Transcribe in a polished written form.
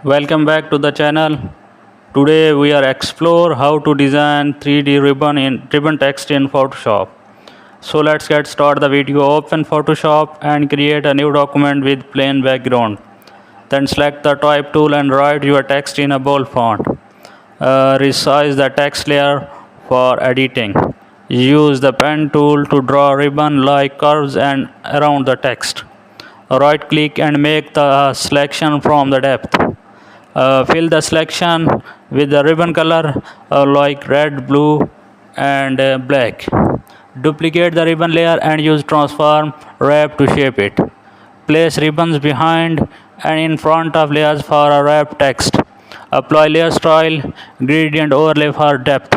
Welcome back to the channel. Today we are explore how to design 3D ribbon text in Photoshop. So let's get started the video. Open Photoshop and create a new document with plain background. Then select the type tool and write your text in a bold font. Resize the text layer for editing. Use the pen tool to draw ribbon-like curves and around the text. Right click and make the selection from the depth. Fill the selection with the ribbon color like red, blue and black. Duplicate the ribbon layer and use transform wrap to shape it. Place ribbons behind and in front of layers for a wrap text. Apply layer style gradient overlay for depth.